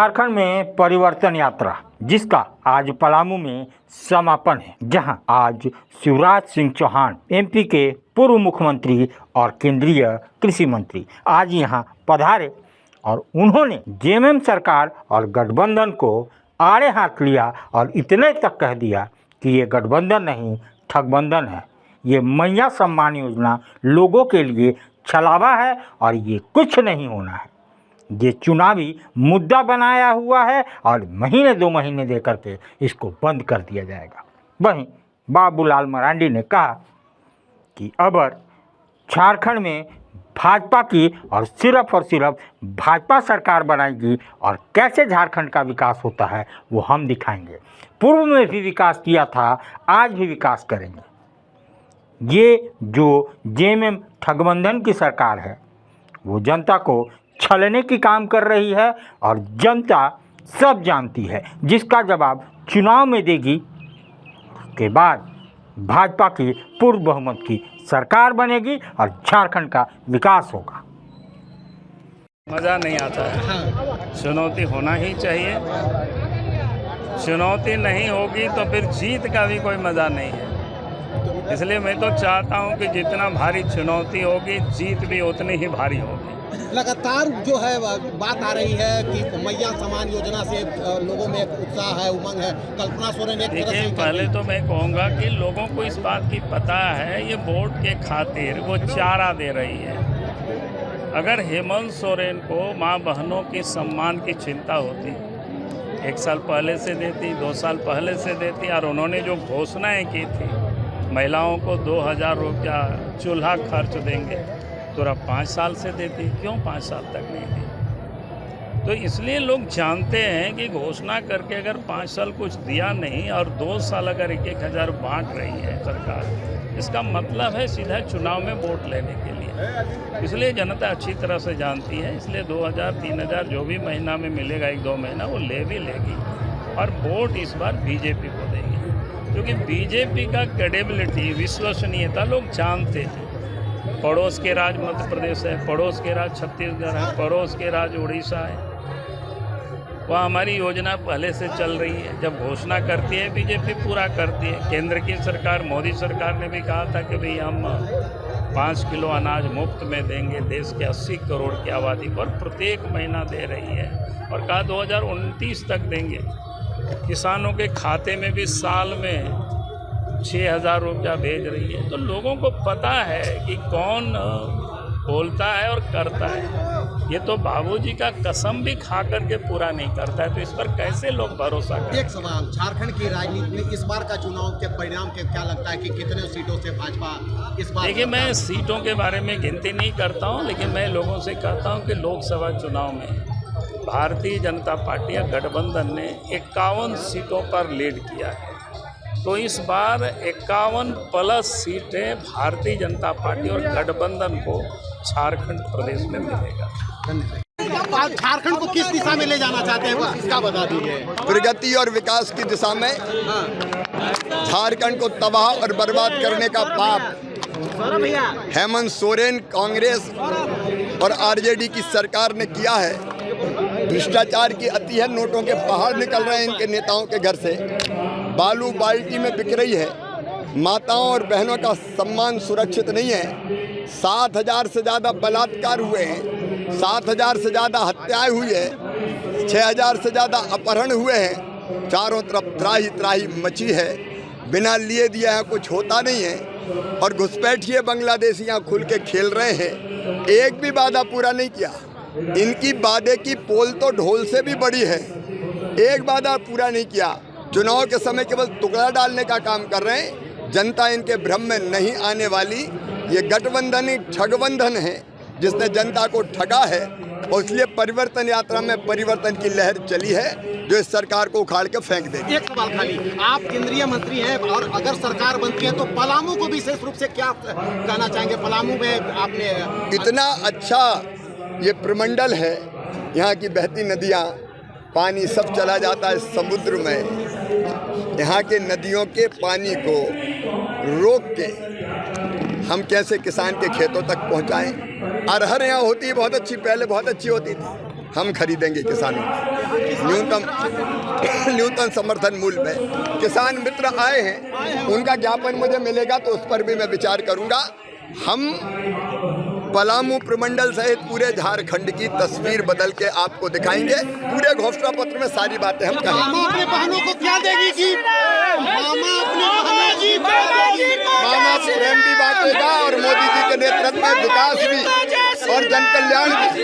झारखंड में परिवर्तन यात्रा, जिसका आज पलामू में समापन है, जहां आज शिवराज सिंह चौहान एमपी के पूर्व मुख्यमंत्री और केंद्रीय कृषि मंत्री आज यहां पधारे और उन्होंने जेएमएम सरकार और गठबंधन को आड़े हाथ लिया और इतने तक कह दिया कि ये गठबंधन नहीं ठगबंधन है। ये मैया सम्मान योजना लोगों के लिए छलावा है और ये कुछ नहीं होना है। ये चुनावी मुद्दा बनाया हुआ है और महीने दो महीने दे करके इसको बंद कर दिया जाएगा। वहीं बाबूलाल मरांडी ने कहा कि अब झारखंड में भाजपा की और सिर्फ भाजपा सरकार बनाएगी और कैसे झारखंड का विकास होता है वो हम दिखाएंगे। पूर्व में भी विकास किया था, आज भी विकास करेंगे। ये जो जेएमएम ठगबंधन की सरकार है वो जनता को छलने की काम कर रही है और जनता सब जानती है, जिसका जवाब चुनाव में देगी। के बाद भाजपा की पूर्ण बहुमत की सरकार बनेगी और झारखंड का विकास होगा। मज़ा नहीं आता है, चुनौती होना ही चाहिए। चुनौती नहीं होगी तो फिर जीत का भी कोई मज़ा नहीं है। इसलिए मैं तो चाहता हूं कि जितना भारी चुनौती होगी, जीत भी उतनी ही भारी होगी। लगातार जो है बात आ रही है कि मैया सम्मान योजना से लोगों में उत्साह है, उमंग है। कल्पना सोरेन देखिए, पहले तो मैं कहूँगा कि लोगों को इस बात की पता है, ये वोट के खातिर वो चारा दे रही है। अगर हेमंत सोरेन को माँ बहनों की सम्मान की चिंता होती, 1 साल पहले से देती, 2 साल पहले से देती, और उन्होंने जो घोषणाएँ की थी, महिलाओं को 2000 रुपया चूल्हा खर्च देंगे, तो अब 5 साल से देती, क्यों 5 साल तक नहीं दी? तो इसलिए लोग जानते हैं कि घोषणा करके अगर 5 साल कुछ दिया नहीं और 2 साल अगर 1-1 बांट रही है सरकार, इसका मतलब है सीधा चुनाव में वोट लेने के लिए। इसलिए जनता अच्छी तरह से जानती है। इसलिए 2000-3000 जो भी महीना में मिलेगा, 1-2 महीना, वो ले भी लेगी और वोट इस बार बीजेपी को देगी, क्योंकि बीजेपी का क्रेडिबिलिटी, विश्वसनीयता लोग जानते हैं। पड़ोस के राज्य मध्य प्रदेश है, पड़ोस के राज्य छत्तीसगढ़ है, पड़ोस के राज्य उड़ीसा है, वहाँ हमारी योजना पहले से चल रही है। जब घोषणा करती है बीजेपी, पूरा करती है। केंद्र की सरकार, मोदी सरकार ने भी कहा था कि भाई हम 5 किलो अनाज मुफ्त में देंगे, देश के 80 करोड़ की आबादी पर प्रत्येक महीना दे रही है, और कहा 2029 तक देंगे। किसानों के खाते में भी साल में 6000 रुपया भेज रही है। तो लोगों को पता है कि कौन बोलता है और करता है। ये तो बाबूजी का कसम भी खा करके पूरा नहीं करता है, तो इस पर कैसे लोग भरोसा करें? एक सवाल, झारखंड की राजनीति में इस बार का चुनाव के परिणाम के क्या लगता है कि कितने सीटों से भाजपा इस बार? देखिए, मैं सीटों के बारे में गिनती नहीं करता हूँ, लेकिन मैं लोगों से कहता हूँ कि लोकसभा चुनाव में भारतीय जनता पार्टी या गठबंधन ने 51 सीटों पर लीड किया है। तो इस बार 51+ सीटें भारतीय जनता पार्टी और गठबंधन को झारखंड प्रदेश में मिलेगा। झारखंड को किस दिशा में ले जाना चाहते हैं, इसका बता दीजिए। प्रगति और विकास की दिशा में। झारखंड को तबाह और बर्बाद करने का पाप हेमंत सोरेन, कांग्रेस और आरजेडी की सरकार ने किया है। भ्रष्टाचार की अति है, नोटों के पहाड़ निकल रहे हैं इनके नेताओं के घर से, बालू बाल्टी में बिक रही है, माताओं और बहनों का सम्मान सुरक्षित नहीं है। 7000 से ज़्यादा बलात्कार हुए हैं, 7000 से ज़्यादा हत्याएं हुई है, 6000 से ज़्यादा अपहरण हुए हैं। चारों तरफ त्राही त्राही मची है, बिना लिए दिए हैं कुछ होता नहीं है, और घुसपैठिए बांग्लादेशी यहाँ खुल के खेल रहे हैं। एक भी वादा पूरा नहीं किया। इनकी वादे की पोल तो ढोल से भी बड़ी है, एक वादा पूरा नहीं किया। चुनाव के समय केवल टुकड़ा डालने का काम कर रहे हैं। जनता इनके भ्रम में नहीं आने वाली। ये गठबंधन ही ठगबंधन है, जिसने जनता को ठगा है, और इसलिए परिवर्तन यात्रा में परिवर्तन की लहर चली है, जो इस सरकार को उखाड़ के फेंक देगी। एक सवाल खाली, आप केंद्रीय मंत्री हैं और अगर सरकार बनती है तो पलामू को विशेष रूप से क्या कहना चाहेंगे? पलामू में आपने इतना अच्छा ये प्रमंडल है, यहाँ की बहती नदियाँ, पानी सब चला जाता है समुद्र में। यहाँ के नदियों के पानी को रोक के हम कैसे किसान के खेतों तक पहुँचाएं? अरहर यहाँ होती है बहुत अच्छी, पहले बहुत अच्छी होती थी, हम खरीदेंगे किसानों को न्यूनतम समर्थन मूल्य में। किसान मित्र आए हैं, उनका ज्ञापन मुझे मिलेगा तो उस पर भी मैं विचार करूंगा। हम पलामू प्रमंडल सहित पूरे झारखंड की तस्वीर बदल के आपको दिखाएंगे। पूरे घोषणा पत्र में सारी बातें हम कहेंगे। मामा अपने बहनों को क्या देगी जी? मामा अपने मामा प्रेम भी बांटेगा और मोदी जी के नेतृत्व में विकास भी और जन कल्याण भी।